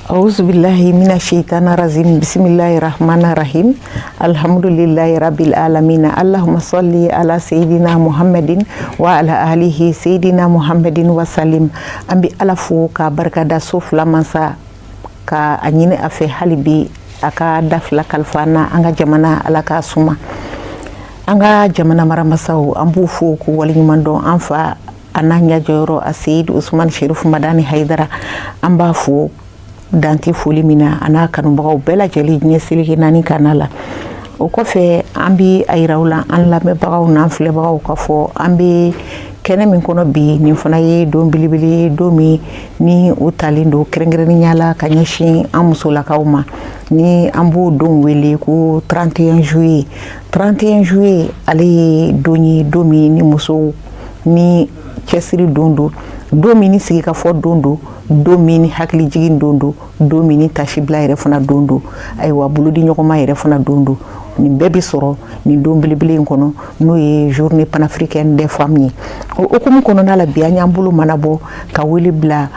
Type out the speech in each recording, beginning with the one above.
Auzubillahi minasyaitanir rajim. Bismillahirrahmanirrahim. Alhamdulillahi rabbil alamin. Allahumma shalli ala sayidina Muhammadin wa ala alihi sayidina Muhammadin wa salim. Ambi alafu ka barkada sufla mansa ka anyine afe halibi aka dafla kalfana anga jamana alaka suma. Anga jamana maramasaw ambu fu ku walinyumando anfa ananya joro Asid Usman Sherif Madani Haidara amba fu danti foli mina ana kanubagaw bɛɛ lajɛlen ɲɛsili naani kanala o kɔfɛ an bi ayiraula an lamɛnbagaw n'an filɛbagaw ka fɔ an bi kɛnɛ min kɔnɔ bi nin fana ye don belebele don min ni o talen don kɛrɛnkɛrɛnnenya la ka ɲɛsin an musolakaw ma ni an b'o don wele ko 31 juillet 31 juillet ale ye don ye don min ni musow ni cɛsiri don min ni sigi ka fɔ don min ni hakili jigin don min ni tasibila yɛrɛ fana don ayiwa bolodi ɲɔgɔnma yɛrɛ fana don nin bɛɛ bi sɔrɔ nin don belebele in kɔnɔ n'o ye journée panafricaine des femmes ye o hukumu kɔnɔna la bi an y'an bolo manabɔ ka wele bila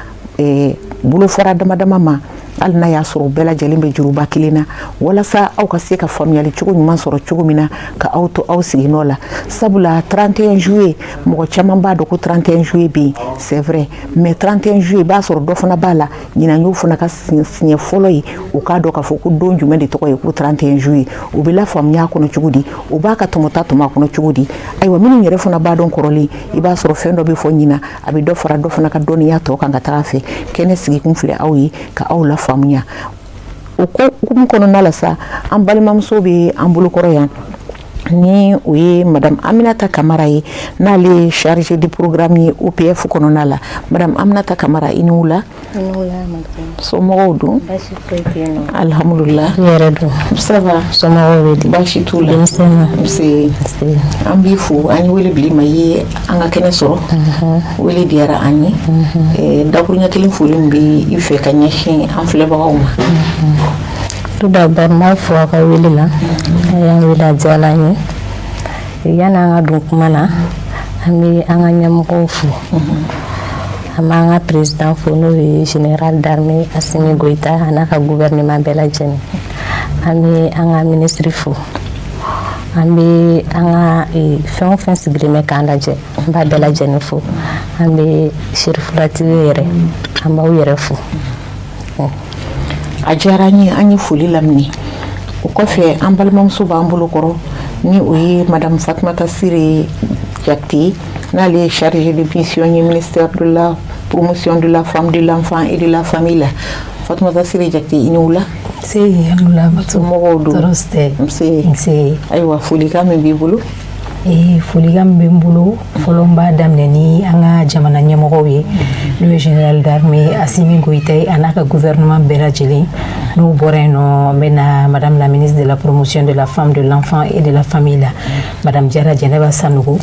bolofara damadama ma hali n'a y'a sɔrɔ bɛɛ lajɛlen bɛ juruba kelen na walasa aw ka se ka faamuyali cogo ɲuman sɔrɔ cogo min na ka aw to aw siginɔ la sabula 31 juillet mɔgɔ caman b'a dɔn ko 31 juillet bɛ c'est vrai mais 31 juillet b'a sɔrɔ dɔ fana b'a la ɲinan y'o fana ka siɲɛ fɔlɔ ye o k'a dɔn k'a fɔ ko don jumɛn de tɔgɔ ye ko 31 juillet o bɛ lafaamuya kɔnɔ cogo di o b'a ka tɔmɔta tɔmɔ a kɔnɔ cogo di ayiwa minnu yɛrɛ fana b'a dɔn kɔrɔlen i b'a sɔrɔ fɛn dɔ bɛ fɔ ɲinan a bɛ dɔ fara dɔ fana ka dɔnniya tɔ kan ka taga fɛ kɛnɛ sigikun filɛ aw ye ka aw la faamuya o ko kɔnɔna la sa an balimamuso bɛ an bolokɔrɔ yan ni o ye madame Aminata Kamara ye n'ale chargé du programme ye OPF kɔnɔna la madame Aminata Kamara i ni wula somɔgɔw don alhamdulillah yɛrɛ don ça va somɔgɔw bɛ di baasi t'u la an b'i fo an ye wele bili ma ye an ka kɛnɛ sɔrɔ wele diyara an ye dakuruɲɛ kelen foli min bɛ i fɛ ka ɲɛsin an filɛbagaw ma tout d'abord ma fo a ka wele la a y'an wele a diyala an ye yan'an ka don kuma na an bɛ an ka ɲɛmɔgɔw fo an b'an ka président fo n'o ye général d'armée Assimi Goïta a n'a ka gouvernement bɛɛ lajɛlen an bɛ an ka ministre fo an bɛ an ka fɛn o fɛn sigilen bɛ k'an lajɛ an b'a bɛɛ lajɛlen fo an bɛ cherifulatigi yɛrɛ an b'aw yɛrɛ fo a diyara an ye an ye foli lamini o kɔfɛ an balimamuso b'an bolo kɔrɔ ni o ye madame Fatumata Sire Jakite n'ale ye chargé de mission ye ministère de la promotion de la femme de l'enfant et de la famille la Fatumata Sire Jakite i ni wula somɔgɔw don ayiwa folikan min b'i bolo folikan bɛ n bolo fɔlɔ n b'a daminɛ ni an ka jamana ɲɛmɔgɔw ye n'o ye général d'armée Assimi Goïta a n'a ka gouvernement bɛɛ lajɛlen n'o bɔra yen nɔ n bɛ na madame la ministre de la promotion de la femme de l'enfant et de la famille la madame Jara Jɛnɛba Sanogo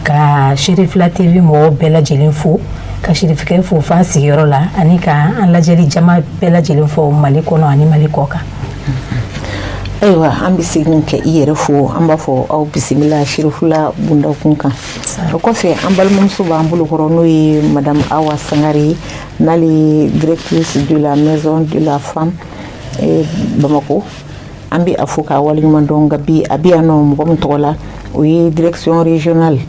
ka Sherifila TV mɔgɔw bɛɛ lajɛlen fo ka Sherifukɛ fo f'a sigiyɔrɔ la ani ka an lajɛli jama bɛɛ lajɛlen fo Mali kɔnɔ ani Mali kɔ kan ayiwa an bɛ segin kɛ i yɛrɛ fo an b'a fɔ aw bisimila Sherifula bundakun kan o kɔfɛ an balimamuso b'an bolo kɔrɔ n'o ye madame Awa Sangare n'ale ye directrice de la maison de la femme Bamako an bɛ a fo k'a waleɲuman dɔn nka bi a bɛ yan nɔ mɔgɔ min tɔgɔ la o ye direction régionale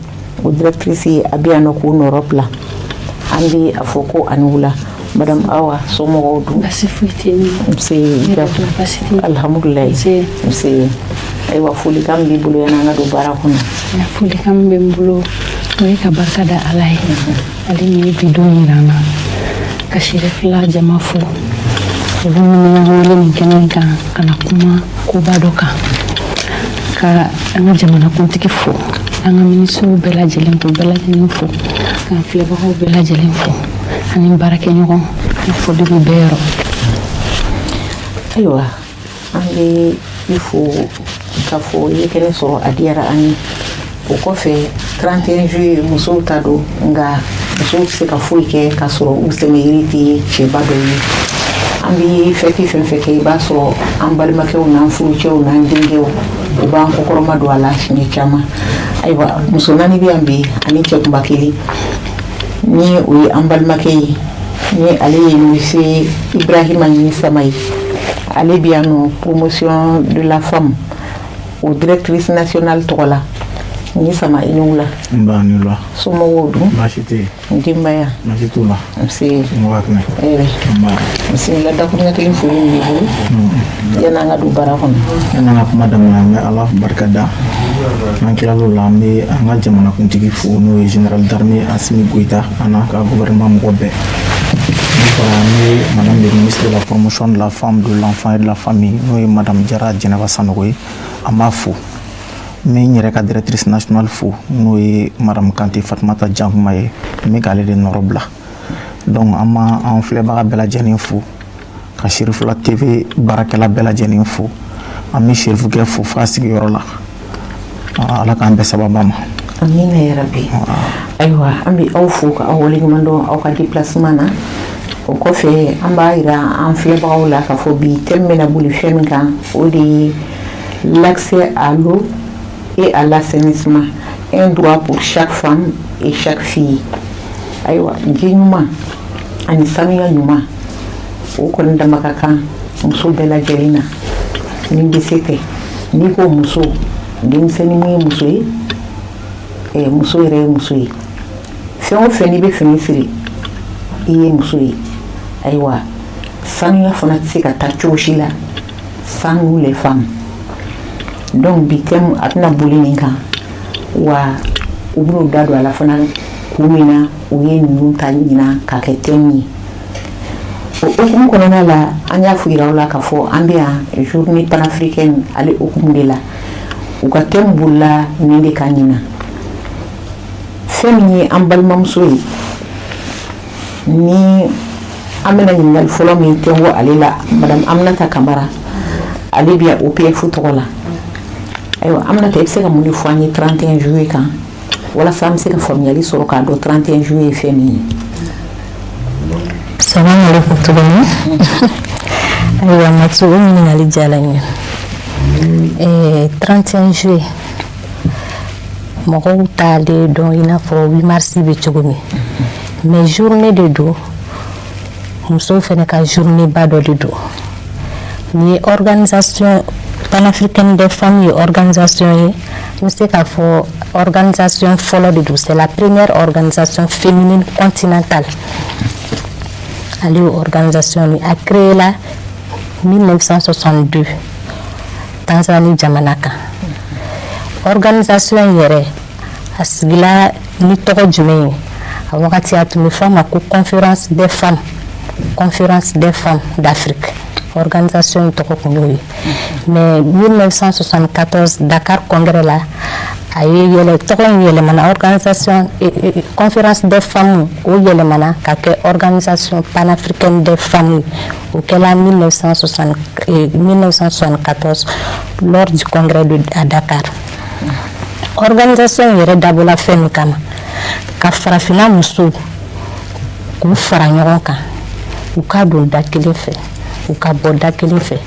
o directrice ye a bɛ yan nɔ k'o nɔrɔ bila an bɛ a fɔ ko ani wula madame Awa somɔgɔw don baasi foyi tɛ yen alhamdulillah ayiwa folikan min b'i bolo yan'an ka don baara kɔnɔ folikan min bɛ n bolo o ye ka barika da Ala ye ale min ye bi don yira an na ka Sherifila jama fo olu minnu y'an wele nin kɛnɛ in kan ka na kuma koba dɔ kan ka an ka jamanakuntigi fo an ka ministrew bɛɛ lajɛlen k'u bɛɛ lajɛlen fo k'an filɛbagaw bɛɛ lajɛlen fo ani baarakɛɲɔgɔn ka foli bɛ bɛɛ yɔrɔ ayiwa an bɛ i fo ka fɔ i ye kɛnɛ sɔrɔ a diyara an ye o kɔfɛ 31 juillet musow ta don nka musow tɛ se ka foyi kɛ k'a sɔrɔ u sɛmɛyiri tɛ cɛba dɔ ye an bɛ fɛti fɛn fɛn kɛ i b'a sɔrɔ an balimakɛw n'an furucɛw n'an denkɛw u b'an kɔkɔrɔma don a la siɲɛ caman ayiwa muso naani bɛ yan bi ani cɛ kunba kelen ni o ye an balimakɛ ye ni ale ye monsieur Ibrahima Samaï. Ale bi yan nɔ promotion de la femme au directrice nationale tɔgɔ la ni sama i ɲɔgɔn la Mba ni la somɔgɔw dun baasi tɛ yen denbaya baasi t'u la nse mɔgɔ kɛnɛ ɛrɛ bisimila dakuruɲɛ kelen foli min b'i bolo yan'an ka don baara kɔnɔ yan'an ka kuma daminɛ an bɛ ala barika da n'an tilal'o la an bɛ an ka jamanakuntigi fo n'o ye général d'armée Asimi Goïta a n'a ka gouvernement mɔgɔ bɛɛ madame le ministre de la promotion de la femme, de l'enfant et de la famille, nous madame Diarra Djeneba Sanogoye, à ma fou. Mais il y a la directrice nationale fou, nous madame Kanté Fatmata Djangoumaye, mais elle est norobla. Donc, on fait la bella Djanin fou, Kachirif la TV, Barakela bella Djanin fou, on met chez vous qu'elle fou, Fassi Yorola. À la Kambe Sababama. Amina ya Rabbi. Aywa, ambi aw fo ka aw wale ɲuman dɔn aw ka déplacement na. O kɔfɛ an b'a yira an filɛbagaw la k'a fɔ bi thème bɛna boli fɛn min kan o de ye l'accès à l'eau et à l'assainissement, un droit pour chaque femme et chaque fille. Ayiwa ji ɲuman ani sanuya ɲuman o kɔni dama ka kan muso bɛɛ lajɛlen na ni bɛ se tɛ n'i ko muso denmisɛnnin min ye muso ye muso yɛrɛ ye muso ye fɛn o fɛn n'i bɛ fini siri i ye muso ye. Ayiwa sanuya fana tɛ se ka taa cogo si la sans nous les femmes. Donc bi thème a bɛna boli nin kan wa u bɛn'u da don a la fana kun min na u ye ninnu ta ɲinan k'a kɛ thème ye. O hukumu kɔnɔna la an y'a fɔ yira aw la k'a fɔ an bɛ yan journée panafricaine ale hukumu de la u ka thème bolila nin de kan ɲinan fɛn min ye an balimamuso ye ni an bɛna ɲininkali fɔlɔ min tɛnko ale la madame Aminata Kamara ale bɛ OPF tɔgɔ la. Ayiwa Aminata i bɛ se ka mun de fɔ an ye 31 juillet kan walasa an bɛ se ka faamuyali sɔrɔ k'a dɔn 31 juillet ye fɛn min ye. Salamu alaikum tuguni. Ayiwa Matu, o ɲininkali diyara n ye. 31 juillet mɔgɔw t'ale dɔn i n'a fɔ 8 mars bɛ cogo min mais journée de don musow fɛnɛ ka journée ba dɔ de don. Ni organisation panafricaine des femmes ye organisation ye n bɛ se k'a fɔ organisation fɔlɔ de don, c'est la première organisation féminine continentale. Ale organisation ni a créé la 1962 Tanzanie jamana kan. Organisation yɛrɛ a sigila ni tɔgɔ jumɛn ye a wagati a tun bɛ fɔ a ma ko conférence des femmes d'Afrique. Organisation tɔgɔ kun y'o ye mais 1974 Dakar congrès la a ye tɔgɔ in yɛlɛmana organisation conférence des femmes o yɛlɛmana ka kɛ organisation panafricaine des femmes o kɛla 1974 lors du congrès à Dakar. Organisation yɛrɛ dabɔla fɛn min kama ka farafina musow k'u fara ɲɔgɔn kan u ka don da kelen fɛ u ka bɔ da kelen fɛ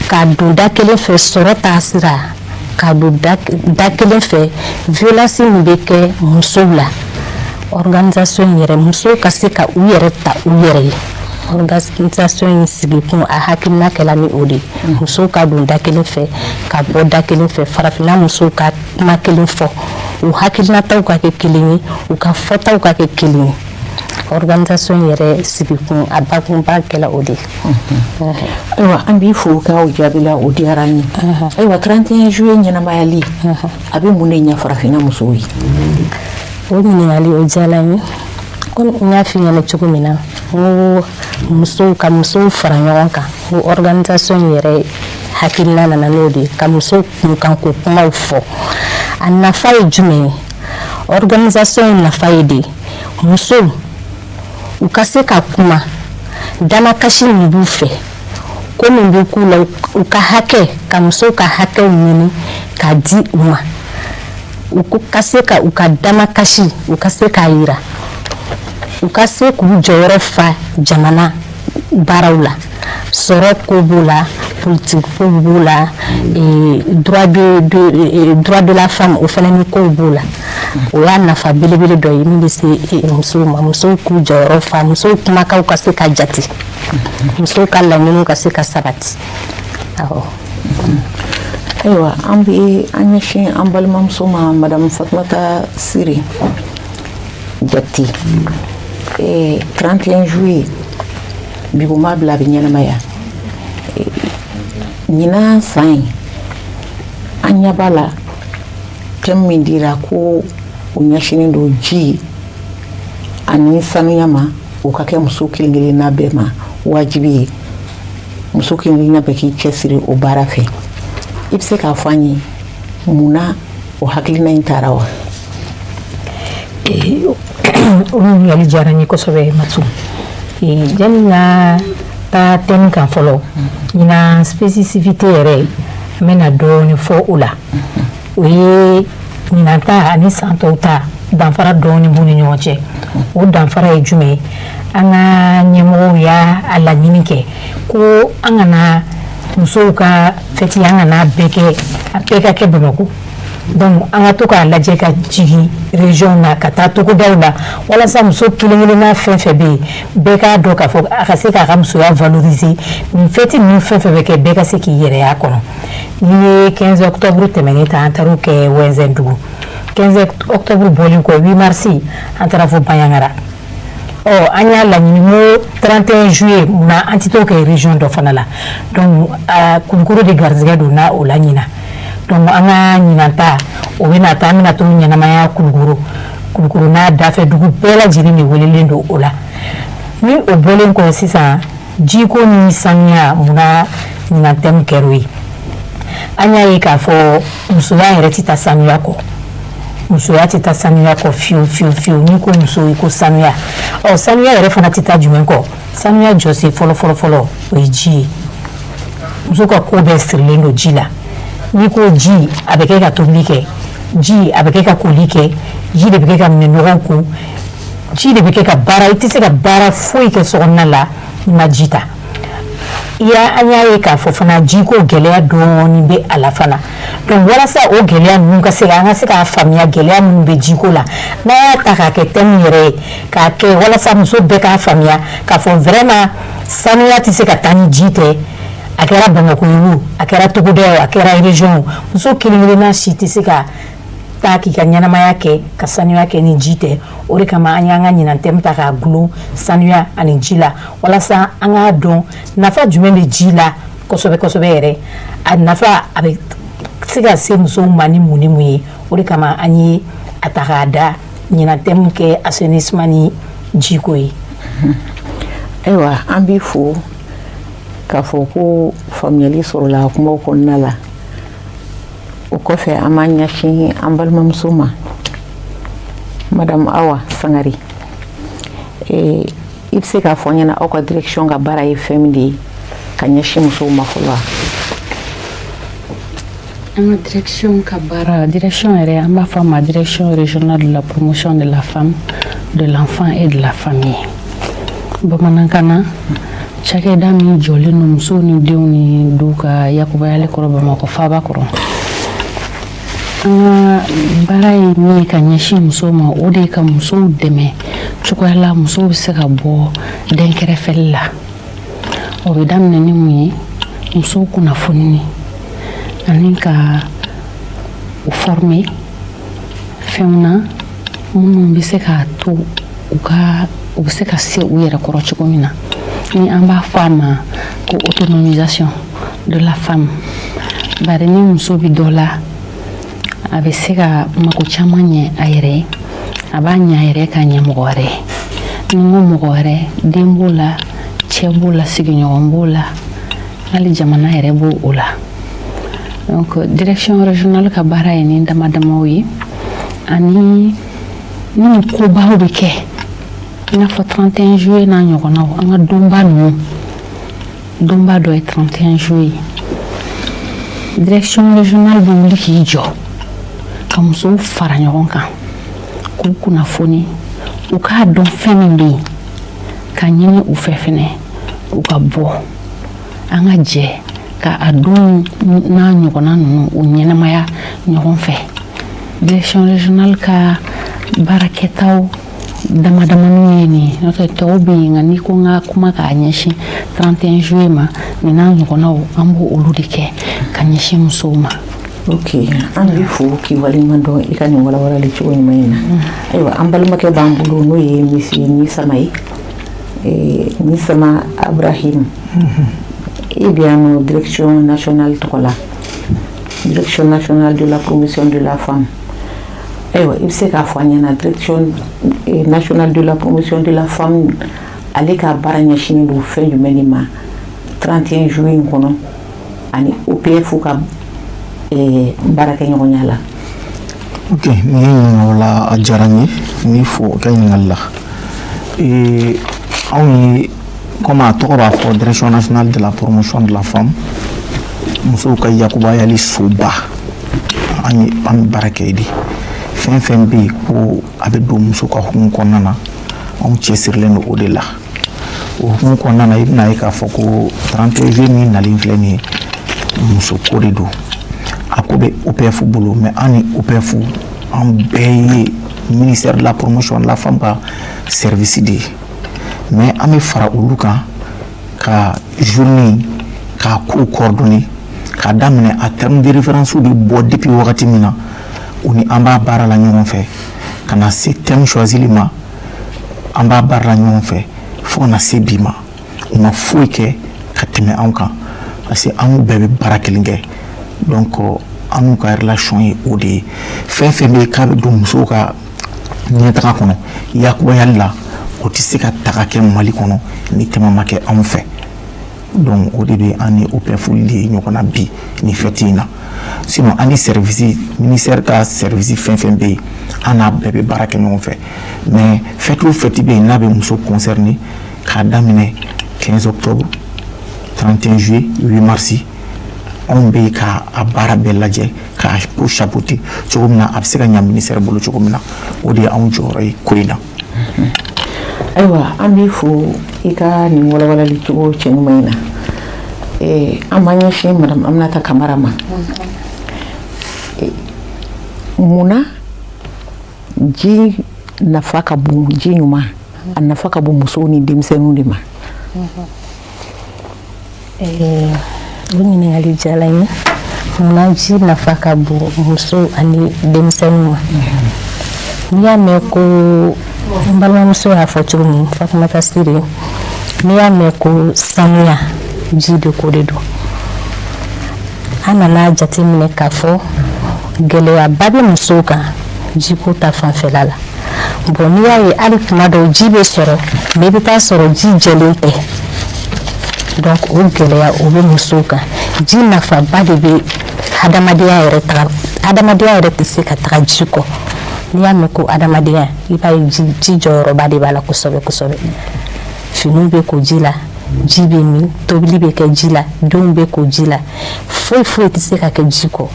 ka don da kelen fɛ sɔrɔ taasira ka don da kelen fɛ violence min bɛ kɛ musow la organisation yɛrɛ musow ka se ka u yɛrɛ ta u yɛrɛ ye. Organisation in sigi kun a hakilina kɛla ni o de musow ka don da kelen fɛ ka bɔ da kelen fɛ farafina musow ka kuma kelen fɔ u hakilinataw ka kɛ kelen ye u ka fɔtaw ka kɛ kelen ye. Organisation yɛrɛ sigi kun a bakunba kɛla o de. Ayiwa an b'i fo k'aw jaabi la o diyara n ye. Ayiwa 31 juillet ɲɛnamayali a bɛ mun de ɲɛ farafina musow ye. O ɲininkali o diyara n ye komi n y'a f'i ɲɛna cogo min na n ko musow fara ɲɔgɔn kan n ko organisation yɛrɛ hakilina nana n'o de ye ka musow kunkanko kumaw fɔ a nafa ye jumɛn ye. Organisation nafa ye de musow u ka se ka kuma damakasi min b'u fɛ ko min bɛ k'u la u ka hakɛ ka musow ka hakɛw ɲini k'a di u ma u ka se ka u ka damakasi u ka se k'a yira u ka se k'u jɔyɔrɔ fa jamana baaraw la sɔrɔ ko b'o la politique ko b'u la droit de la femme o fana ni ko b'u la o y'a nafa belebele dɔ ye min bɛ se musow ma musow k'u jɔyɔrɔ fa musow kumakaw ka se ka jate musow ka laɲiniw ka se ka sabati awɔ. Ayiwa an bɛ an ɲɛsin an balimamuso ma madame Fatumata Siri Jati 31 juillet bigo ma bila bɛ ɲɛnamaya ɲina san an ɲɛ b'a la thème min dira ko u ɲɛsinen don ji ani sanuya ma o ka kɛ muso kelen-kelenna bɛɛ ma wajibi ye muso kelen-kelenna bɛɛ k'i cɛsiri o baara fɛ i bɛ se k'a fɔ an ye munna o hakilina in taara wa? O ɲininkali diyara n ye kosɛbɛ Matu. Yani n ka taa thème kan fɔlɔ ɲina spécificité yɛrɛ an bɛna dɔɔni fɔ o la o ye ɲinan ta ani san tɔw ta danfara dɔɔni b'u ni ɲɔgɔn cɛ o danfara ye jumɛn ye an ka ɲɛmɔgɔw y'a laɲini kɛ ko an kana musow ka fɛti an kana bɛɛ kɛ a bɛɛ ka kɛ Bamakɔ donc an ka to k'a lajɛ ka jigin région na ka taa togodaw la walasa muso kelen-kelenna fɛn fɛn bɛ yen bɛɛ k'a dɔn k'a fɔ a ka se k'a ka musoya valoriser nin fɛti ninnu fɛn fɛn bɛ kɛ bɛɛ ka se k'i yɛrɛ y'a kɔnɔ n'i ye 15 octobre tɛmɛnen ta an taar'o kɛ Wɛnzɛndugu 15 octobre bɔlen kɔ 8 mars an taara fɔ Baɲangara an y'a laɲini ko 31 juillet munna an tɛ t'o kɛ région dɔ fana la donc Kulukoro de garizɛgɛ donna o la ɲina donc an ka ɲinan ta o bɛna ta an bɛna to ɲɛnamaya Kulukoro n'a dafɛ dugu bɛɛ lajɛlen de welelen don o la ni o bɔlen kɔ sisan jiko ni sanuya munna ɲinan thème kɛra o ye an y'a ye k'a fɔ musoya yɛrɛ tɛ taa sanuya kɔ musoya tɛ taa sanuya kɔ fiyewu n'i ko muso i ko sanuya sanuya yɛrɛ fana tɛ taa jumɛn kɔ sanuya jɔsen fɔlɔ o ye ji ye muso ka ko bɛɛ sirilen don ji la n'i ko ji a bɛ kɛ ka tobili kɛ ji a bɛ kɛ ka koli kɛ ji de bɛ kɛ ka minɛnɔgɔw ko ji de bɛ kɛ ka baara i tɛ se ka baara foyi kɛ sokɔnɔna la i ma ji ta an y'a ye k'a fɔ fana jiko gɛlɛya dɔɔni bɛ a la fana donc walasa o gɛlɛya ninnu ka se an ka se k'a faamuya gɛlɛya minnu bɛ jiko la n'a y'a ta k'a kɛ thème yɛrɛ ye k'a kɛ walasa muso bɛɛ k'a faamuya k'a fɔ vraiment sanuya tɛ se ka taa ni ji tɛ a kɛra Bamakɔ ye a kɛra togoda a kɛra région muso kelen-kelenna si tɛ se ka taa k'i ka ɲɛnamaya kɛ ka sanuya kɛ ni ji tɛ o de kama an y'an ka ɲinan thème ta k'a gulon sanuya ani ji la walasa an k'a dɔn nafa jumɛn bɛ ji la kosɛbɛ yɛrɛ a nafa a bɛ se ka se musow ma ni mun ni mun ye o de kama an ye a ta k'a da ɲinan thème kɛ assainissement ni jiko ye. Ayiwa an b'i fo k'a fɔ ko faamuyali sɔrɔla kumaw kɔnɔna la o kɔfɛ an b'an ɲɛsin an balimamuso ma madame Awa Sangare i bɛ se k'a fɔ n ɲɛna aw ka direction ka baara ye fɛn min de ye ka ɲɛsin musow ma fɔlɔ wa? An ka direction ka baara direction yɛrɛ an b'a fɔ a ma direction régionale de la promotion de la femme, de l'enfant et de la famille. Bamanankan na cakɛda min jɔlen don musow ni denw ni du ka yakubayali kɔrɔ Bamakɔ faaba kɔrɔ. An ka baara ye min ye ka ɲɛsin musow ma o de ye ka musow dɛmɛ cogoya la musow bɛ se ka bɔ dɛnkɛrɛfɛli la. O bɛ daminɛ ni mun ye musow kunnafonini ani ka u former fɛnw na minnu bɛ se k'a to u bɛ se ka se u yɛrɛ kɔrɔ cogo min na ni an b'a fɔ a ma ko autonomisation de la femme. Bari ni muso bɛ dɔ la a bɛ se ka mako caman ɲɛ a yɛrɛ ye a b'a ɲɛ a yɛrɛ ka ɲɛ mɔgɔ wɛrɛ ni n ko mɔgɔ wɛrɛ den b'o la cɛ b'o la sigiɲɔgɔn b'o la hali jamana yɛrɛ b'o o la. Donc direction régionale ka baara ye ni damadamaw ye ani ni kobaw bɛ kɛ i n'a fɔ 31 juillet n'a ɲɔgɔnnaw an ka donba ninnu donba dɔ ye 31 juillet direction régionale bɛ wuli k'i jɔ ka musow fara ɲɔgɔn kan k'u kunnafoni u k'a dɔn fɛn min bɛ yen ka ɲini u fɛ fɛnɛ u ka bɔ an ka jɛ ka a don n'a ɲɔgɔnna ninnu o ɲɛnamaya ɲɔgɔn fɛ. Direction régionale ka baarakɛtaw damadamaninw ye nin n'o tɛ tɔw bɛ yen nka n'i ko n ka kuma k'a ɲɛsin 31 juillet ma nin n'a ɲɔgɔnnaw an b'o olu de kɛ ka ɲɛsin musow ma. Ok, an b'i fo k'i waleɲuman dɔn i ka nin walawalali cogo ɲuman in na. Ayiwa, an balimakɛ b'an bolo n'o ye Misi Nisama ye, Nisama Abrahim. Et bien, Direction nationale tɔgɔ la, Direction nationale de la promotion de la femme. Ayiwa, i bɛ se k'a fɔ an ɲɛna Direction nationale de la promotion de la femme ale ka baara ɲɛsinnen don fɛn jumɛn de ma 31 juillet in kɔnɔ ani OPF ka baarakɛ ɲɔgɔnya la. Ok, ni ye ɲininka o la a diyara n ye n b'i fo o ka ɲininkali la. Anw ye comme a tɔgɔ b'a fɔ Direction nationale de la promotion de la femme, musow ka yakubayali soba an bɛ baara kɛ de. Fɛn fɛn bɛ yen ko a bɛ don muso ka hukumu kɔnɔna na anw cɛsirilen don o de la. O hukumu kɔnɔna na i bɛna ye k'a fɔ ko 31 juillet min nalen filɛ nin ye muso ko de don. A ko bɛ OPF bolo mais an ni OPF an bɛɛ ye ministère de la promotion de la femme ka service de ye. Mais an bɛ fara olu kan ka journée k'a ko coordonner k'a daminɛ a terme de référence bɛ bɔ depuis wagati min na u ni an b'a baara la ɲɔgɔn fɛ ka na se thème choisili ma an b'a baara la ɲɔgɔn fɛ fo ka na se bi ma u ma foyi kɛ ka tɛmɛ anw kan parce que an bɛɛ bɛ baara kelen kɛ. Donc an n'u ka relation ye o de ye. Fɛn fɛn bɛ yen k'a bɛ don musow ka ɲɛtaga kɔnɔ yakubayali la o tɛ se ka taga kɛ Mali kɔnɔ ni tɛmɛ ma kɛ anw fɛ. Donc o de bɛ an ni OPF de ɲɔgɔn na bi ni fête in na. Sinon an ni service ministère ka service fɛn fɛn bɛ yen an n'a bɛɛ bɛ baara kɛ ɲɔgɔn fɛ. Mais fête o fête bɛ yen n'a bɛ muso concerné k'a daminɛ 15 octobre 31 juillet 8 mars anw bɛ ka a baara bɛɛ lajɛ k'a ko chapeauter cogo min na a bɛ se ka ɲɛ ministère bolo cogo min na o de ye anw jɔyɔrɔ ye ko in na. Ayiwa, an b'i fo i ka nin walawalali cogo cɛ ɲuman in na. An b'an ɲɛsin Madame Aminata Kamara ma. Munna ji nafa ka bon, ji ɲuman a nafa ka bon musow ni denmisɛnninw de ma? O ɲininkali diyara n ye. Munna ji nafa ka bon muso ani denmisɛnninw ma? N'i y'a mɛn ko n balimamuso y'a fɔ cogo min, Fatumata Sire, n'i y'a mɛn ko sanuya ji de ko de don. An nana jateminɛ k'a fɔ gɛlɛyaba bɛ musow kan jiko ta fanfɛla la. Bon n'i y'a ye hali tuma dɔw ji bɛ sɔrɔ mais i bɛ taa sɔrɔ ji jɛlen tɛ. Donc o gɛlɛya o bɛ musow kan. Ji nafaba de bɛ adamadenya yɛrɛ tɛ se ka taga ji kɔ. N'i y'a mɛn ko adamadenya i b'a ye ji jɔyɔrɔba de b'a la kosɛbɛ kosɛbɛ. Finiw bɛ ko ji la, ji bɛ min, tobili bɛ kɛ ji la, denw bɛ ko ji la, foyi tɛ se ka kɛ ji kɔ.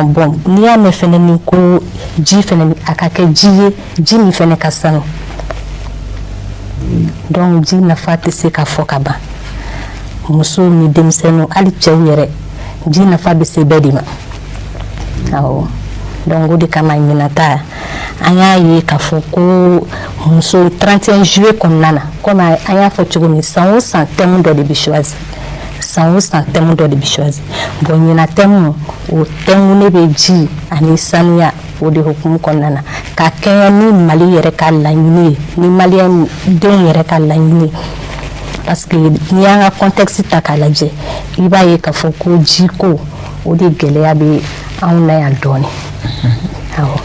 Bon n'i y'a mɛn fɛnɛ ni ko ji fɛnɛ a ka kɛ ji ye ji min fɛnɛ ka sanu. Donc ji nafa tɛ se ka fɔ ka ban. Musow ni denmisɛnninw hali cɛw yɛrɛ ji nafa bɛ se bɛɛ de ma. Awɔ. Donc o de kama ɲinata an y'a ye k'a fɔ ko muso 31 juillet kɔnɔna na comme an y'a fɔ cogo min san o san thème dɔ de bɛ choisi. San o san thème dɔ de bɛ choisi. Bon ɲina thème o thème ne bɛ ji ani sanuya o de hukumu kɔnɔna na ka kɛɲɛ ni Mali yɛrɛ ka laɲini ye ni Maliyɛn denw yɛrɛ ka laɲini ye. Parce que n'i y'an ka contexte ta k'a lajɛ i b'a ye k'a fɔ ko ji ko o de gɛlɛya bɛ anw na yan dɔɔni. Awɔ.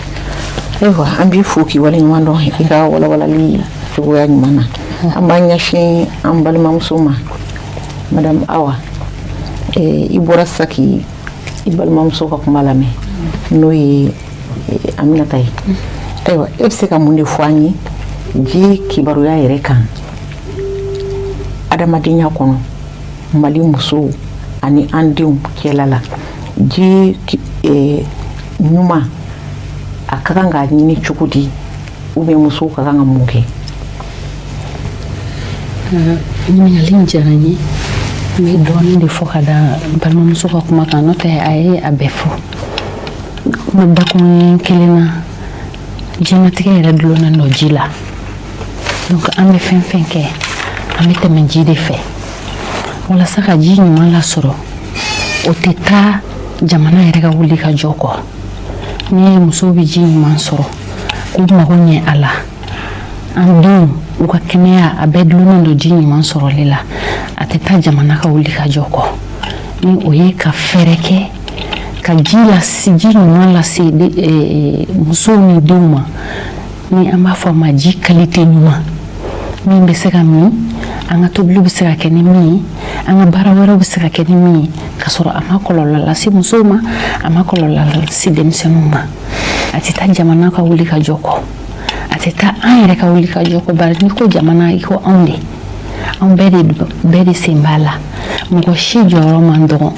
Ayiwa, an b'i fo k'i waleɲuman dɔn i ka walawalali cogoya ɲuman na. An b'an ɲɛsin an balimamuso ma Madame Awa. I bɔra sisan k'i balimamuso ka kuma lamɛn n'o ye Aminata ye. Ayiwa, e bɛ se ka mun de fɔ an ye ji kibaruya yɛrɛ kan adamadenya kɔnɔ Mali musow ani an denw cɛla la. Ji ɲuman a ka kan k'a ɲini cogo di ou bien musow ka kan ka mun kɛ? Ɲininkali in diyara n ye n bɛ dɔɔnin de fɔ ka da balimamuso ka kuma kan n'o tɛ a ye a bɛɛ fɔ kuma dakun kelen na diɲɛlatigɛ yɛrɛ dulonnen don ji la donc an bɛ fɛn fɛn kɛ an bɛ tɛmɛ ji de fɛ walasa ka ji ɲuman lasɔrɔ o tɛ taa jamana yɛrɛ ka wuli ka jɔ kɔ ni musow bɛ ji ɲuman sɔrɔ k'u mago ɲɛ a la an denw u ka kɛnɛya a bɛɛ dulonnen don ji ɲuman sɔrɔli la a tɛ taa jamana ka wuli ka jɔ kɔ ni o ye ka fɛɛrɛ kɛ ka ji ɲuman lase musow ni denw ma ni an b'a fɔ a ma ji qualité ɲuman min bɛ se ka min an ka tobili bɛ se ka kɛ ni min ye an ka baara wɛrɛw bɛ se ka kɛ ni min ye ka sɔrɔ a ma kɔlɔlɔ lase musow ma a ma kɔlɔlɔ lase denmisɛnninw ma a tɛ taa jamana ka wuli ka jɔ kɔ a tɛ taa an yɛrɛ ka wuli ka jɔ kɔ bari n'i ko jamana i ko anw de anw bɛɛ de sen b'a la mɔgɔ si jɔyɔrɔ man dɔgɔ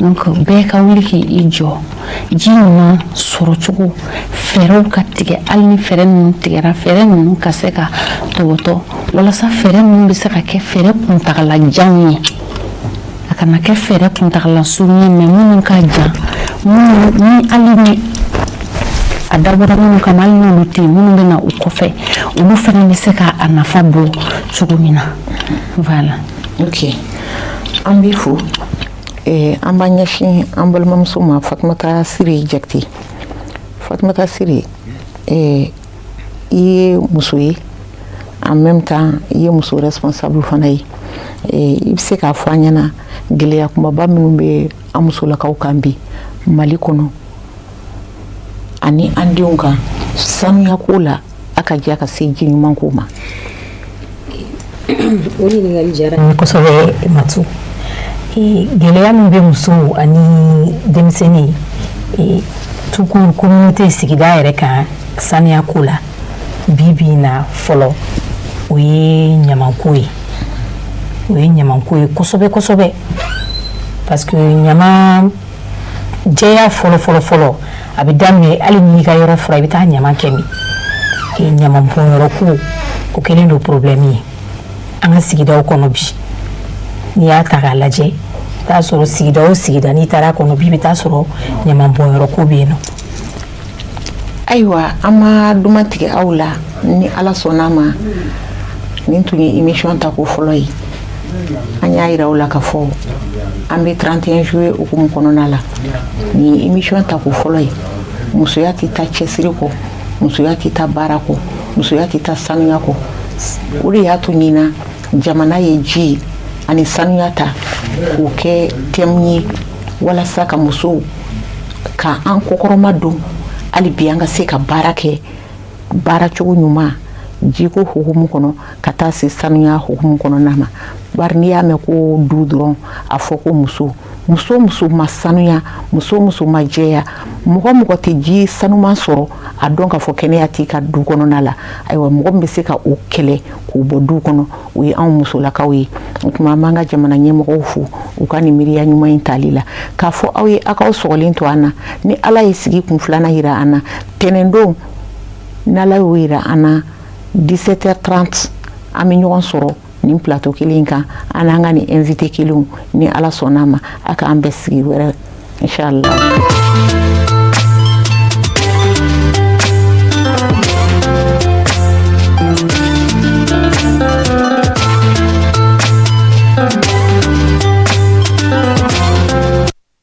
donc bɛɛ ka wuli k'i jɔ ji ɲuman sɔrɔ cogo fɛɛrɛw ka tigɛ hali ni fɛɛrɛ ninnu tigɛra fɛɛrɛ ninnu ka se ka tɔbɔtɔ walasa fɛɛrɛ ninnu bɛ se ka kɛ fɛɛrɛ kuntagalajanw ye a kana kɛ fɛɛrɛ kuntagalasurun ye mais minnu ka jan ni hali ni a dabɔra minnu kama hali n'olu tɛ yen minnu bɛ na u kɔfɛ olu fana bɛ se ka a nafa bɔ cogo min na voilà. ok an b'i fo an b'a ɲɛsin an balimamuso ma Fatumata Sire Jakite. Fatumata Sire i ye muso ye en même temps i ye muso responsable fana ye i bɛ se k'a fɔ an ɲɛna gɛlɛya kumaba minnu bɛ an musolakaw kan bi Mali kɔnɔ ani an denw kan sanuya ko la a ka diya ka se ji ɲuman ko ma. o ɲininkali diyara n ye kosɛbɛ Matu. Gɛlɛya min bɛ musow ani denmisɛnnin tukuru communauté sigida yɛrɛ kan sanuya ko la bi na fɔlɔ o ye ɲamanko ye kosɛbɛ parce que ɲama jɛya fɔlɔ a bɛ daminɛ hali n'i ka yɔrɔ fura i bɛ taa ɲama kɛ min ɲaman bɔnyɔrɔ ko o kɛlen don problème ye an ka sigidaw kɔnɔ bi n'i y'a ta k'a lajɛ i t'a sɔrɔ sigida o sigida n'i taara kɔnɔ bi i bɛ taa sɔrɔ ɲaman bɔnyɔrɔ ko bɛ yen nɔ. Ayiwa an ma duman tigɛ aw la ni Ala sɔnn'a ma nin tun ye émission tako fɔlɔ ye an y'a yira aw la k'a fɔ an bɛ 31 juillet hukumu kɔnɔna la nin ye émission tako fɔlɔ ye musoya tɛ taa cɛsiri kɔ musoya tɛ taa baara kɔ musoya tɛ taa sanuya kɔ o de y'a to ɲina jamana ye ji ani sanuya ta k'o kɛ thème ye walasa ka musow ka an kɔkɔrɔma don hali bi an ka se ka baara kɛ baara cogo ɲuman jiko hukumu kɔnɔ ka taa se sanuya hukumu kɔnɔna ma bari n'i y'a mɛn ko du dɔrɔn a fɔ ko muso ma sanuya muso ma jɛya mɔgɔ tɛ ji sanuman sɔrɔ a dɔn k'a fɔ kɛnɛya t'i ka du kɔnɔna la ayiwa mɔgɔ min bɛ se ka o kɛlɛ k'o bɔ du kɔnɔ o ye anw musolakaw ye o tuma an b'an ka jamana ɲɛmɔgɔw fo u ka nin miiriya ɲuman in tali la k'a fɔ aw ye aw k'aw sɔgɔlen to an na ni Ala ye sigi kun filanan jira an na tɛnɛndon n'Ala y'o jira an na 17h30 an bɛ ɲɔgɔn sɔrɔ nin plateau kelen kan an n'an ka nin invité kelenw ni Ala sɔnn'a ma a k'an bɛɛ sigi wɛrɛ inchallah.